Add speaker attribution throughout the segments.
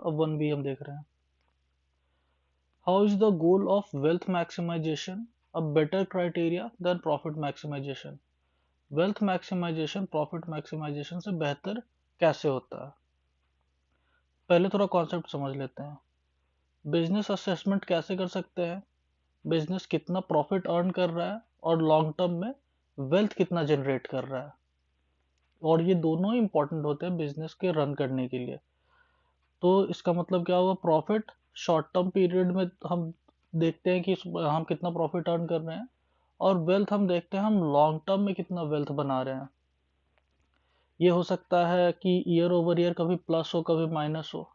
Speaker 1: अब 1B हम देख रहे हैं। How is the goal of wealth maximisation a better criteria than profit maximisation? Wealth maximisation profit maximisation से बेहतर कैसे होता है? पहले थोड़ा कॉन्सेप्ट समझ लेते हैं। बिजनेस असेसमेंट कैसे कर सकते हैं? बिजनेस कितना प्रॉफिट अर्न कर रहा है और लॉन्ग टर्म में वेल्थ कितना जनरेट कर रहा है, और ये दोनों इंपॉर्टेंट होते हैं बिजनेस के रन करने के लिए। तो इसका मतलब क्या हुआ? प्रॉफिट शॉर्ट टर्म पीरियड में हम देखते हैं कि हम कितना प्रॉफिट अर्न कर रहे हैं, और वेल्थ हम देखते हैं हम लॉन्ग टर्म में कितना वेल्थ बना रहे हैं। ये हो सकता है कि ईयर ओवर ईयर कभी प्लस हो कभी माइनस हो,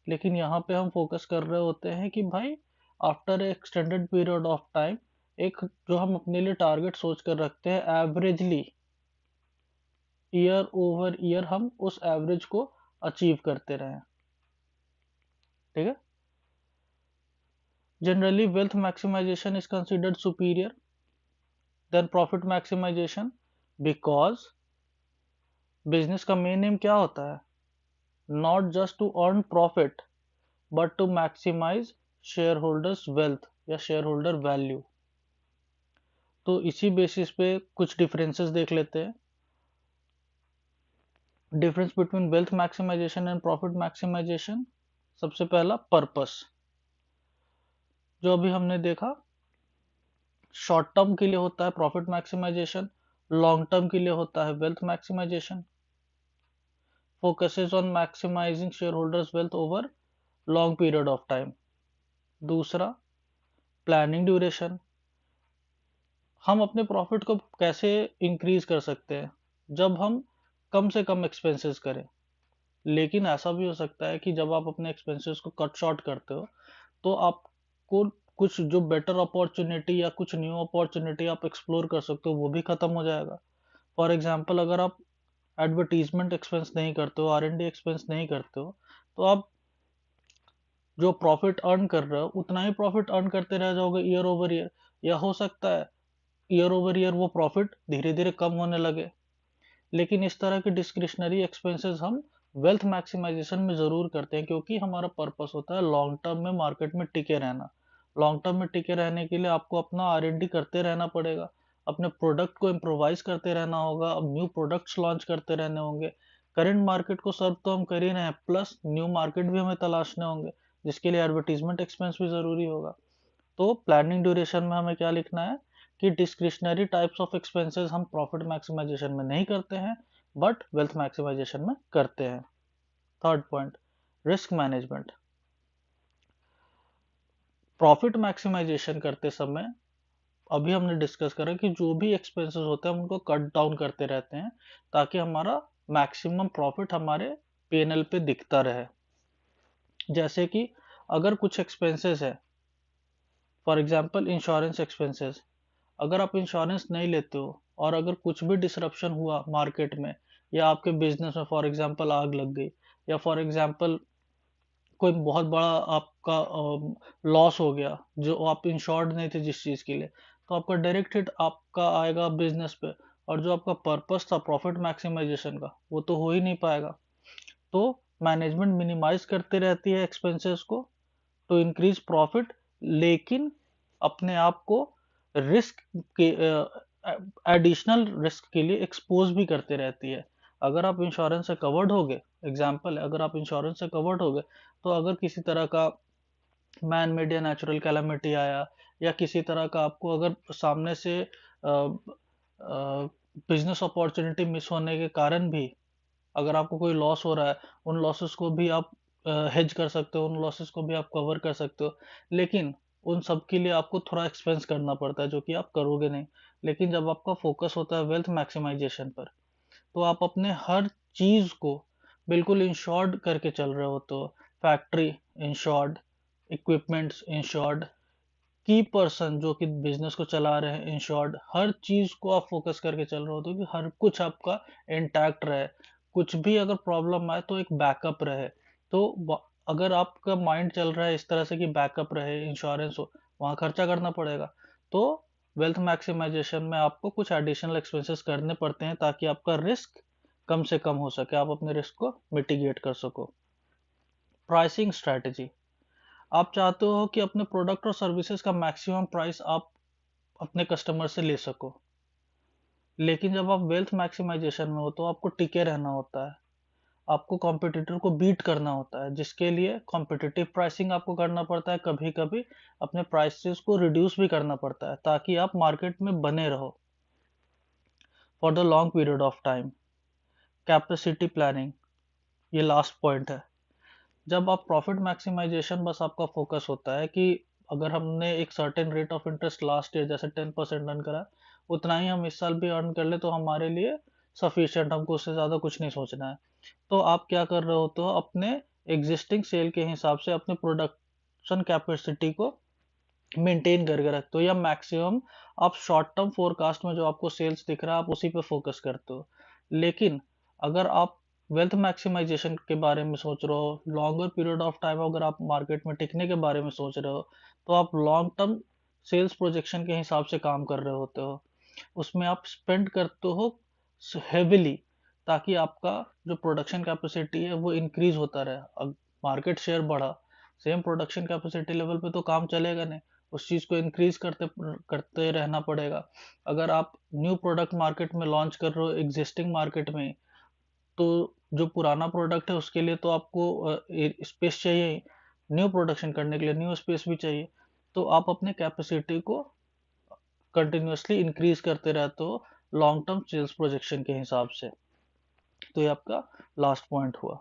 Speaker 1: लेकिन यहाँ पे हम फोकस कर रहे होते हैं कि भाई after extended period of time एक जो हम अपने लिए टारगेट सोच कर रखते हैं, एवरेजली ईयर ओवर ईयर हम उस एवरेज को अचीव करते रहें। ठीक है। Generally wealth maximisation is considered superior than profit maximisation, because business का मेन एम क्या होता है? Not just to earn profit but to maximise share holders wealth या शेयर होल्डर वैल्यू। तो इसी बेसिस पे कुछ डिफरेंसेस देख लेते हैं। Difference between wealth maximisation and profit maximisation. सबसे पहला पर्पस, जो अभी हमने देखा, शॉर्ट टर्म के लिए होता है प्रॉफिट मैक्सिमाइजेशन, लॉन्ग टर्म के लिए होता है wealth maximisation. Focuses on maximising share holders wealth over long period of time. दूसरा, प्लानिंग ड्यूरेशन, हम अपने प्रॉफिट को कैसे इंक्रीज कर सकते हैं जब हम कम से कम एक्सपेंसेस करें। लेकिन ऐसा भी हो सकता है कि जब आप अपने एक्सपेंसेस को कट शॉर्ट करते हो तो आपको कुछ जो बेटर अपॉर्चुनिटी या कुछ न्यू अपॉर्चुनिटी आप एक्सप्लोर कर सकते हो वो भी खत्म हो जाएगा। फॉर एग्जांपल, अगर आप एडवर्टीजमेंट एक्सपेंस नहीं करते हो, R&D एक्सपेंस नहीं करते हो, तो आप जो प्रॉफिट अर्न कर रहे हो उतना ही प्रॉफिट अर्न करते रह जाओगे ईयर ओवर ईयर, या हो सकता है ईयर ओवर ईयर वो प्रॉफिट धीरे धीरे कम होने लगे। लेकिन इस तरह के डिस्क्रिशनरी एक्सपेंसेस हम वेल्थ मैक्सिमाइजेशन में ज़रूर करते हैं, क्योंकि हमारा पर्पस होता है लॉन्ग टर्म में मार्केट में टिके रहना। लॉन्ग टर्म में टिके रहने के लिए आपको अपना R&D करते रहना पड़ेगा, अपने प्रोडक्ट को इम्प्रोवाइज करते रहना होगा, अब न्यू प्रोडक्ट्स लॉन्च करते रहने होंगे। करंट मार्केट को सर्व तो हम कर ही रहे हैं, प्लस न्यू मार्केट भी हमें तलाशने होंगे, जिसके लिए एडवर्टीजमेंट एक्सपेंस भी ज़रूरी होगा। तो प्लानिंग ड्यूरेशन में हमें क्या लिखना है कि डिस्क्रिशनरी टाइप्स ऑफ एक्सपेंसेस हम प्रॉफिट मैक्सिमाइजेशन में नहीं करते हैं, बट वेल्थ मैक्सिमाइजेशन में करते हैं। Third point, risk management. Profit maximisation करते समय अभी हमने डिस्कस करा कि जो भी एक्सपेंसेस होते हैं हम उनको कट डाउन करते रहते हैं, ताकि हमारा मैक्सिमम प्रॉफिट हमारे P&L पे दिखता रहे। जैसे कि अगर कुछ एक्सपेंसेस है, फॉर एग्जांपल इंश्योरेंस एक्सपेंसेस, अगर आप इंश्योरेंस नहीं लेते हो और अगर कुछ भी डिसरप्शन हुआ मार्केट में या आपके बिजनेस में, फॉर एग्जांपल आग लग गई, या फॉर एग्जांपल कोई बहुत बड़ा आपका लॉस हो गया जो आप इंश्योर्ड नहीं थे जिस चीज़ के लिए, तो आपका डायरेक्ट हिट आपका आएगा बिजनेस पे, और जो आपका पर्पस था प्रॉफिट मैक्सिमाइजेशन का वो तो हो ही नहीं पाएगा। तो मैनेजमेंट मिनिमाइज करते रहती है एक्सपेंसेस को टू इंक्रीज प्रॉफिट, लेकिन अपने आप को रिस्क के एडिशनल रिस्क के लिए एक्सपोज भी करते रहती है। अगर आप इंश्योरेंस से कवर्ड हो गए, एग्जाम्पल है, अगर आप इंश्योरेंस से कवर्ड हो गए, तो अगर किसी तरह का मैन मेड या नेचुरल कैलामिटी आया, या किसी तरह का आपको अगर सामने से बिजनेस अपॉर्चुनिटी मिस होने के कारण भी अगर आपको कोई लॉस हो रहा है, उन लॉसेस को भी आप हेज कर सकते हो, उन लॉसेस को भी आप कवर कर सकते हो। लेकिन उन सब के लिए आपको थोड़ा एक्सपेंस करना पड़ता है जो कि आप करोगे नहीं। लेकिन जब आपका फोकस होता है वेल्थ मैक्सिमाइजेशन पर, तो आप अपने हर चीज़ को बिल्कुल इंश्योर्ड करके चल रहे होते हो। फैक्ट्री इंश्योर्ड, इक्विपमेंट्स इंश्योर्ड, की पर्सन जो कि बिजनेस को चला रहे हैं इंश्योर्ड, हर चीज को आप फोकस करके चल रहे होते हो कि हर कुछ आपका इंटैक्ट रहे, कुछ भी अगर प्रॉब्लम आए तो एक बैकअप रहे। तो अगर आपका माइंड चल रहा है इस तरह से कि बैकअप रहे, इंश्योरेंस हो, वहाँ खर्चा करना पड़ेगा। तो वेल्थ मैक्सिमाइजेशन में आपको कुछ एडिशनल एक्सपेंसेस करने पड़ते हैं ताकि आपका रिस्क कम से कम हो सके, आप अपने रिस्क को मिटिगेट कर सको। प्राइसिंग स्ट्रैटेजी, आप चाहते हो कि अपने प्रोडक्ट और सर्विसेज का मैक्सिमम प्राइस आप अपने कस्टमर से ले सको। लेकिन जब आप वेल्थ मैक्सिमाइजेशन में हो तो आपको टिके रहना होता है, आपको कॉम्पिटिटर को बीट करना होता है, जिसके लिए कॉम्पिटिटिव प्राइसिंग आपको करना पड़ता है, कभी कभी अपने प्राइसेस को रिड्यूस भी करना पड़ता है ताकि आप मार्केट में बने रहो for the long period of time. Capacity planning, ये लास्ट पॉइंट है। जब आप प्रॉफिट मैक्सिमाइजेशन बस आपका फोकस होता है कि अगर हमने एक certain rate of interest last year जैसे 10% अर्न करा, उतना ही हम इस साल भी अर्न कर ले तो हमारे लिए सफिशिएंट, हमको उससे ज़्यादा कुछ नहीं सोचना है। तो आप क्या कर रहे होते हो, अपने एग्जिस्टिंग सेल के हिसाब से अपने प्रोडक्शन कैपेसिटी को मेंटेन करके रखते हो, या मैक्सिमम आप शॉर्ट टर्म फोरकास्ट में जो आपको सेल्स दिख रहा है आप उसी पे फोकस करते हो। लेकिन अगर आप वेल्थ मैक्सिमाइजेशन के बारे में सोच रहे हो, लॉन्गर पीरियड ऑफ टाइम अगर आप मार्केट में टिकने के बारे में सोच रहे हो, तो आप लॉन्ग टर्म सेल्स प्रोजेक्शन के हिसाब से काम कर रहे होते हो। उसमें आप स्पेंड करते हो हेविली ताकि आपका जो प्रोडक्शन कैपेसिटी है वो इंक्रीज होता रहे। अब मार्केट शेयर बढ़ा, सेम प्रोडक्शन कैपेसिटी लेवल पे तो काम चलेगा नहीं, उस चीज़ को इंक्रीज करते करते रहना पड़ेगा। अगर आप न्यू प्रोडक्ट मार्केट में लॉन्च कर रहे हो एग्जिस्टिंग मार्केट में, तो जो पुराना प्रोडक्ट है उसके लिए तो आपको स्पेस चाहिए, न्यू प्रोडक्शन करने के लिए न्यू स्पेस भी चाहिए। तो आप अपने कैपेसिटी को कंटिन्यूअसली इंक्रीज करते रहते हो लॉन्ग टर्म सेल्स प्रोजेक्शन के हिसाब से। तो ये आपका लास्ट पॉइंट हुआ।